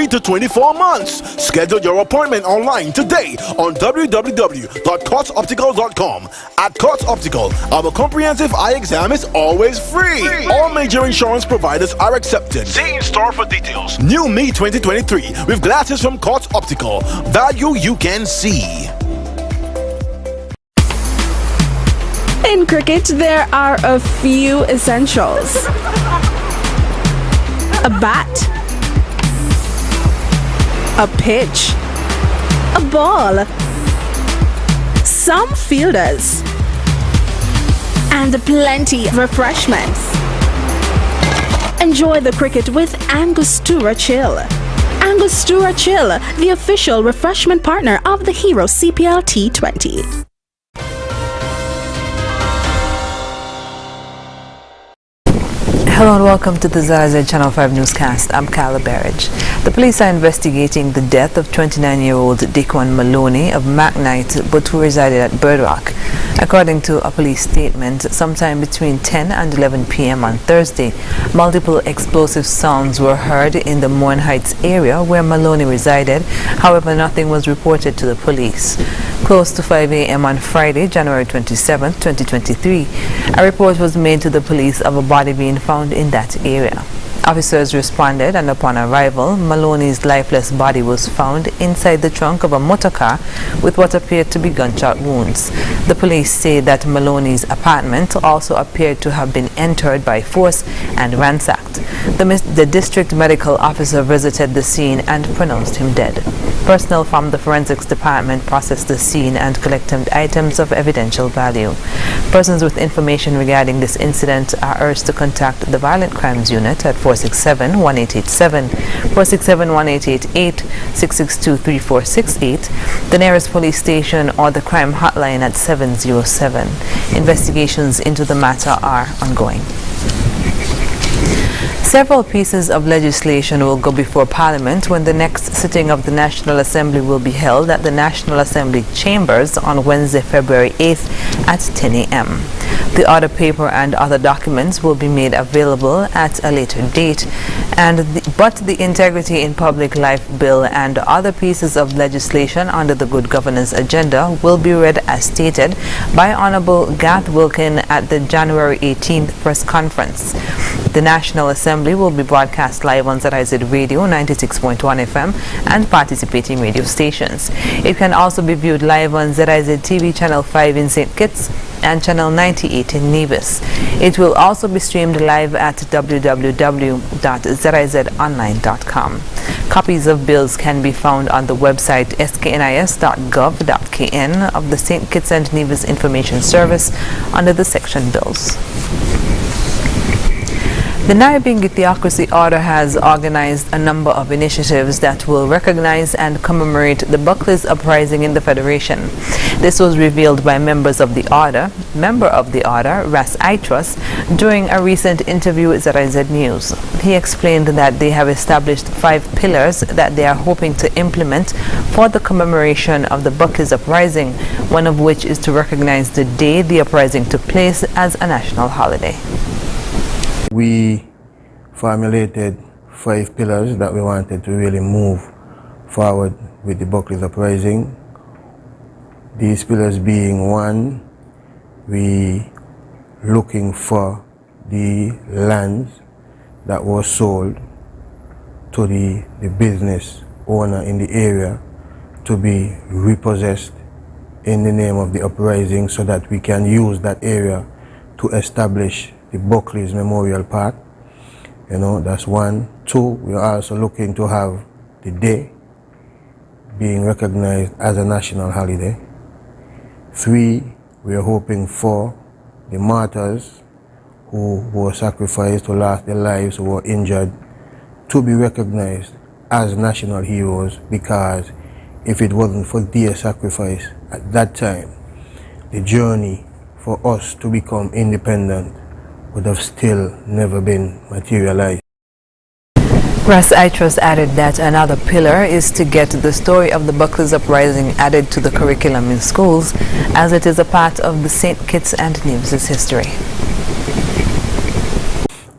3 to 24 months. Schedule your appointment online today on www.courtsoptical.com. At Courts Optical, our comprehensive eye exam is always free. All major insurance providers are accepted. See in store for details. New Me 2023 with glasses from Courts Optical. Value you can see. In cricket, there are a few essentials: a bat, a pitch, a ball, some fielders, and plenty of refreshments. Enjoy the cricket with Angostura Chill. Angostura Chill, the official refreshment partner of the Hero CPL T20. Hello and welcome to the ZIZ Channel 5 newscast. I'm Carla Berridge. The police are investigating the death of 29-year-old Dequan Maloney of McKnight, but who resided at Birdrock. According to a police statement, sometime between 10 and 11 p.m. on Thursday, multiple explosive sounds were heard in the Morn Heights area where Maloney resided. However, nothing was reported to the police. Close to 5 a.m. on Friday, January 27, 2023, a report was made to the police of a body being found in that area. Officers responded, and upon arrival, Maloney's lifeless body was found inside the trunk of a motor car with what appeared to be gunshot wounds. The police say that Maloney's apartment also appeared to have been entered by force and ransacked. The district medical officer visited the scene and pronounced him dead. Personnel from the forensics department processed the scene and collected items of evidential value. Persons with information regarding this incident are urged to contact the Violent Crimes Unit at 467-1887, 467-1888, 662-3468, the nearest police station, or the crime hotline at 707. Investigations into the matter are ongoing. Several pieces of legislation will go before Parliament when the next sitting of the National Assembly will be held at the National Assembly Chambers on Wednesday, February 8th at 10 a.m. The order paper and other documents will be made available at a later date, but the Integrity in Public Life Bill and other pieces of legislation under the Good Governance agenda will be read as stated by Honorable Garth Wilkin at the January 18th press conference. The National Assembly will be broadcast live on ZIZ Radio 96.1 FM and participating radio stations. It can also be viewed live on ZIZ TV Channel 5 in St. Kitts and Channel 98 in Nevis. It will also be streamed live at www.zizonline.com. Copies of bills can be found on the website sknis.gov.kn of the St. Kitts and Nevis Information Service under the section Bills. The Nyabingi Theocracy Order has organized a number of initiatives that will recognize and commemorate the Buckley's Uprising in the Federation. This was revealed by member of the order, Ras Aitrus, during a recent interview with ZIZ News. He explained that they have established 5 pillars that they are hoping to implement for the commemoration of the Buckley's Uprising, one of which is to recognize the day the uprising took place as a national holiday. We formulated 5 pillars that we wanted to really move forward with the Buckley's Uprising. These pillars being: 1, we looking for the lands that was sold to the business owner in the area to be repossessed in the name of the uprising, so that we can use that area to establish the Buckley's Memorial Park. That's 1. 2, we are also looking to have the day being recognized as a national holiday. 3, we are hoping for the martyrs who were sacrificed, who lost their lives, who were injured, to be recognized as national heroes, because if it wasn't for their sacrifice at that time, the journey for us to become independent would have still never been materialized. Ras Aitrus added that another pillar is to get the story of the Buckley's Uprising added to the curriculum in schools, as it is a part of the St. Kitts and Nevis' history.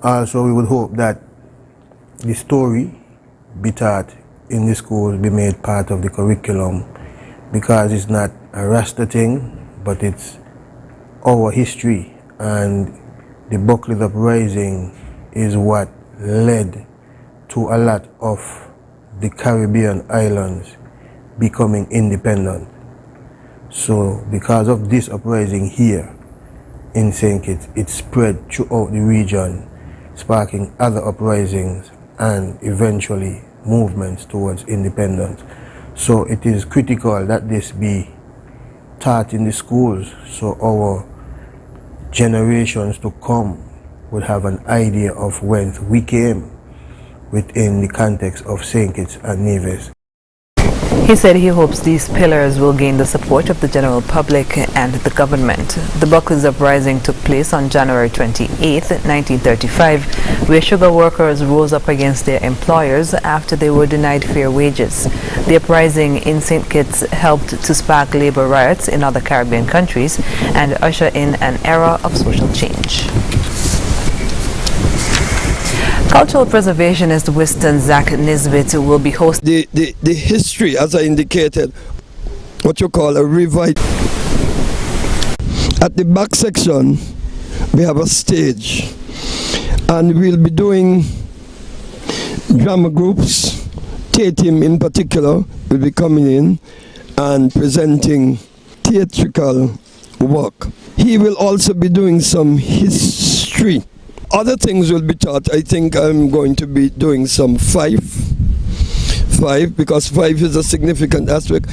Also, we would hope that the story be taught in the schools be made part of the curriculum, because it's not a Rasta thing, but it's our history, and the Buckley Uprising is what led to a lot of the Caribbean islands becoming independent. So because of this uprising here in St. Kitts, it spread throughout the region, sparking other uprisings and eventually movements towards independence. So it is critical that this be taught in the schools, so our generations to come would have an idea of whence we came within the context of St. Kitts and Nevis. He said he hopes these pillars will gain the support of the general public and the government. The Buckley's Uprising took place on January 28, 1935, where sugar workers rose up against their employers after they were denied fair wages. The uprising in St. Kitts helped to spark labor riots in other Caribbean countries and usher in an era of social change. Cultural preservationist Winston Zach Nisbet will be hosting the history, as I indicated, what you call a revival. At the back section, we have a stage, and we'll be doing drama groups. Tatum in particular will be coming in and presenting theatrical work. He will also be doing some history. Other things will be taught. I think I'm going to be doing some five, because five is a significant aspect.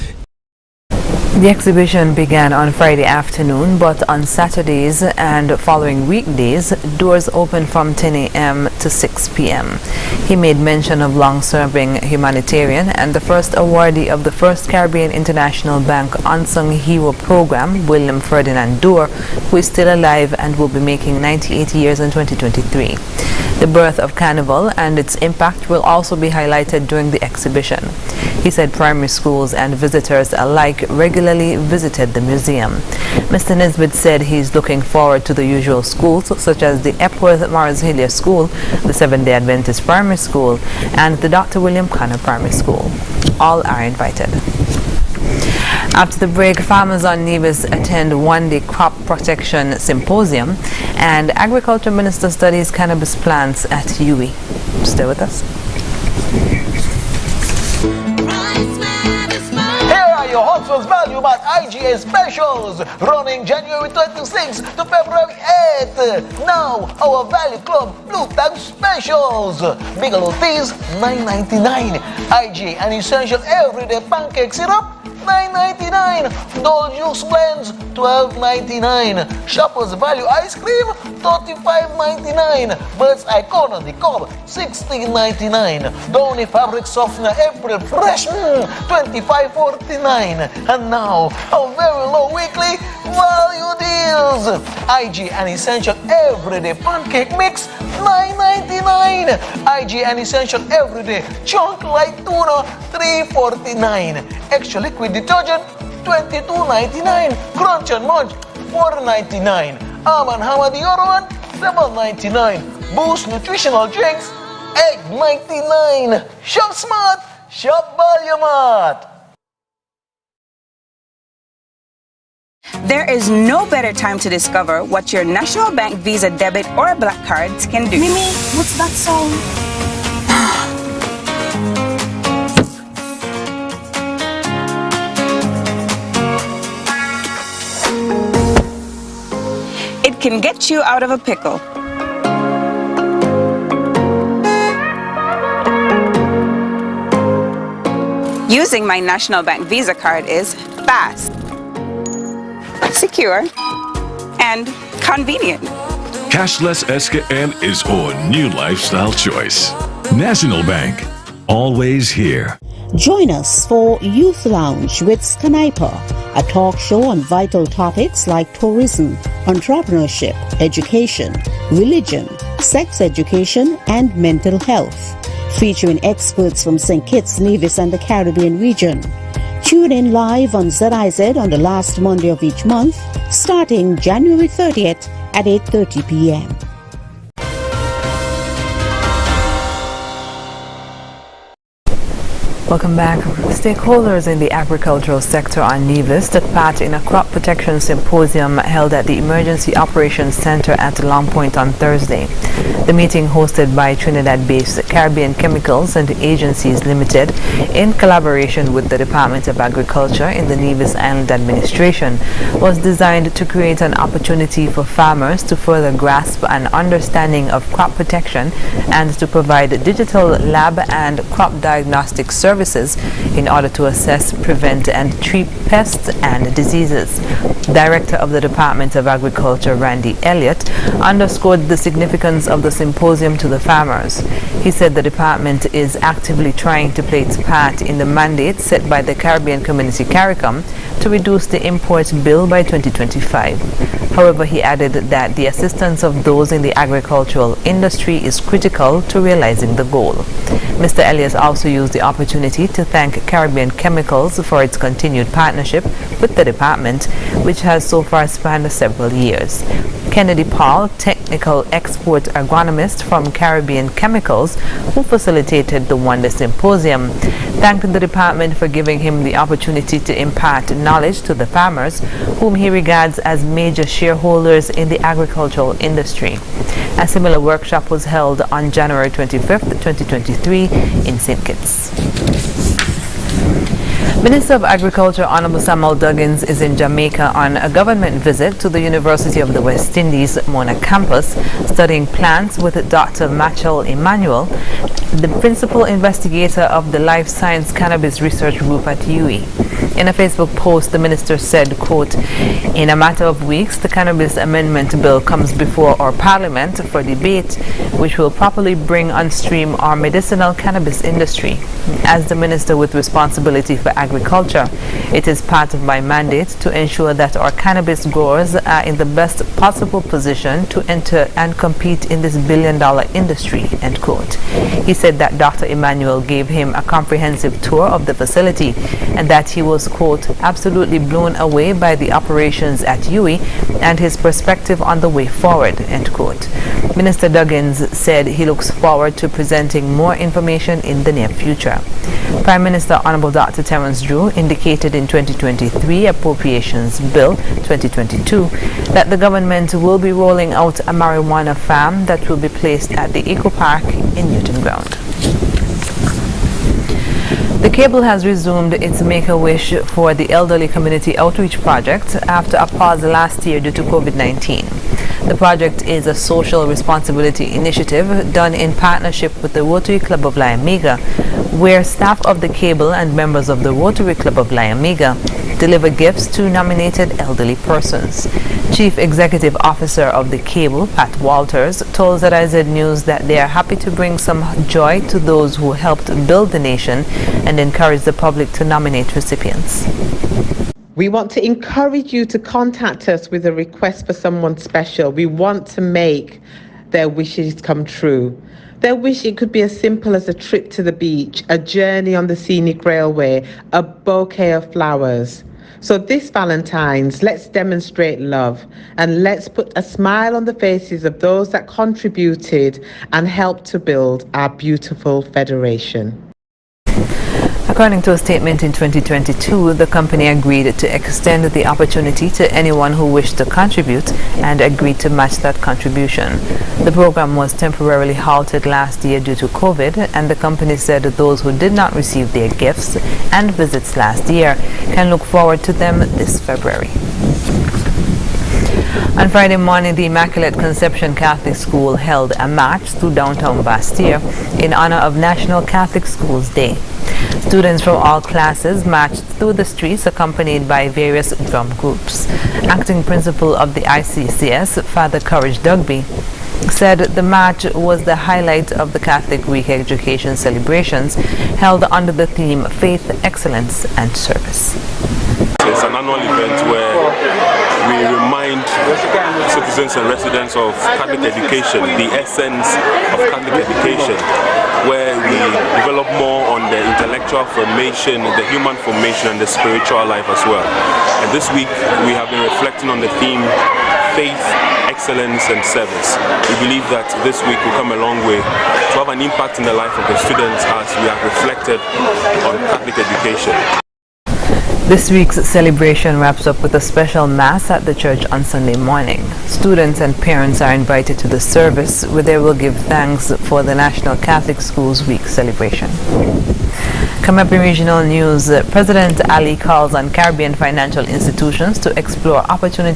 The exhibition began on Friday afternoon, but on Saturdays and following weekdays, doors open from 10 a.m. to 6 p.m. He made mention of long-serving humanitarian and the first awardee of the First Caribbean International Bank Unsung Hero Program, William Ferdinand Doer, who is still alive and will be making 98 years in 2023. The birth of Carnival and its impact will also be highlighted during the exhibition. He said primary schools and visitors alike regularly visited the museum. Mr. Nisbet said he's looking forward to the usual schools such as the Epworth Morris Hillier School, the Seventh-day Adventist Primary School, and the Dr. William Connor Primary School. All are invited. After the break, farmers on Nevis attend one-day crop protection symposium, and Agriculture Minister studies cannabis plants at UWI. Stay with us. Your Hot Wheels Value Mart IGA specials running January 26th to February 8th. Now, our Value Club Blue Tag specials. Bigelow Teas, $9.99. IGA and Essential Everyday Pancake Syrup, $9.99. Dole Juice Blends, $12.99. Shoppers Value Ice Cream, $35.99. Bird's Eye Corn on the Cob, $16.99. Downy Fabric Softener April Fresh, $25.49. And now, a very low weekly value deals. IG and Essential Everyday Pancake Mix, $9.99. IG and Essential Everyday Chunk Light Tuna, $3.49. Extra Liquid Detergent, $22.99. Crunch and Munch, $4.99. and Hammer Deodorant, $7.99. Boost Nutritional Drinks, $8.99. Shop smart, shop Value Mart. There is no better time to discover what your National Bank Visa debit or black cards can do. Mimi, what's that song? It can get you out of a pickle. Using my National Bank Visa card is fast, secure, and convenient. Cashless SKN is our new lifestyle choice. National Bank, always here. Join us for Youth Lounge with Sniper, a talk show on vital topics like tourism, entrepreneurship, education, religion, sex education, and mental health, featuring experts from St. Kitts, Nevis, and the Caribbean region. Tune in live on ZIZ on the last Monday of each month, starting January 30th at 8:30 p.m. Welcome back. Stakeholders in the agricultural sector on Nevis took part in a crop protection symposium held at the Emergency Operations Center at Long Point on Thursday. The meeting, hosted by Trinidad-based Caribbean Chemicals and Agencies Limited in collaboration with the Department of Agriculture in the Nevis Island Administration, was designed to create an opportunity for farmers to further grasp an understanding of crop protection and to provide digital lab and crop diagnostic services in order to assess, prevent, and treat pests and diseases. Director of the Department of Agriculture, Randy Elliott, underscored the significance of the symposium to the farmers. He said the department is actively trying to play its part in the mandate set by the Caribbean Community CARICOM to reduce the import bill by 2025. However, he added that the assistance of those in the agricultural industry is critical to realizing the goal. Mr. Elliott also used the opportunity to thank Caribbean Chemicals for its continued partnership with the department, which has so far spanned several years. Kennedy Paul, technical export agronomist from Caribbean Chemicals, who facilitated the one-day symposium, thanked the department for giving him the opportunity to impart knowledge to the farmers, whom he regards as major shareholders in the agricultural industry. A similar workshop was held on January 25th, 2023 in St. Kitts. Minister of Agriculture Honorable Samuel Duggins is in Jamaica on a government visit to the University of the West Indies Mona campus, studying plants with Dr. Machel Emmanuel, the principal investigator of the Life Science Cannabis Research Group at UWI. In a Facebook post, the minister said, quote, "In a matter of weeks, the Cannabis Amendment Bill comes before our Parliament for debate, which will properly bring on stream our medicinal cannabis industry. As the minister with responsibility for agriculture, it is part of my mandate to ensure that our cannabis growers are in the best possible position to enter and compete in this billion-dollar industry," end quote. He said that Dr. Emmanuel gave him a comprehensive tour of the facility and that he was, quote, "absolutely blown away by the operations at UWI and his perspective on the way forward," end quote. Minister Duggins said he looks forward to presenting more information in the near future. Prime Minister Honorable Dr. Terence Drew indicated in 2023 Appropriations Bill 2022 that the government will be rolling out a marijuana farm that will be placed at the Eco Park in Newton Ground. The Cable has resumed its Make-A-Wish for the Elderly Community Outreach Project after a pause last year due to COVID-19. The project is a social responsibility initiative done in partnership with the Rotary Club of Liamiga, where staff of the Cable and members of the Rotary Club of Liamiga deliver gifts to nominated elderly persons. Chief Executive Officer of the Cable, Pat Walters, told ZIZ News that they are happy to bring some joy to those who helped build the nation and encourage the public to nominate recipients. We want to encourage you to contact us with a request for someone special. We want to make their wishes come true. Their wish, it could be as simple as a trip to the beach, a journey on the scenic railway, a bouquet of flowers. So this Valentine's, let's demonstrate love and let's put a smile on the faces of those that contributed and helped to build our beautiful federation. According to a statement in 2022, the company agreed to extend the opportunity to anyone who wished to contribute and agreed to match that contribution. The program was temporarily halted last year due to COVID, and the company said those who did not receive their gifts and visits last year can look forward to them this February. On Friday morning, the Immaculate Conception Catholic School held a march through downtown Bastille in honor of National Catholic Schools Day. Students from all classes marched through the streets accompanied by various drum groups. Acting Principal of the ICCS, Father Courage Dugby, said the march was the highlight of the Catholic Week Education celebrations held under the theme Faith, Excellence and Service. It's an annual event where we remind citizens and residents of Catholic education, the essence of Catholic education, where we develop more on the intellectual formation, the human formation, and the spiritual life as well. And this week we have been reflecting on the theme Faith, excellence and service. We believe that this week will come a long way to have an impact in the life of the students as we have reflected on Catholic education. This week's celebration wraps up with a special mass at the church on Sunday morning. Students and parents are invited to the service where they will give thanks for the National Catholic Schools Week celebration. Coming up in regional news, President Ali calls on Caribbean financial institutions to explore opportunities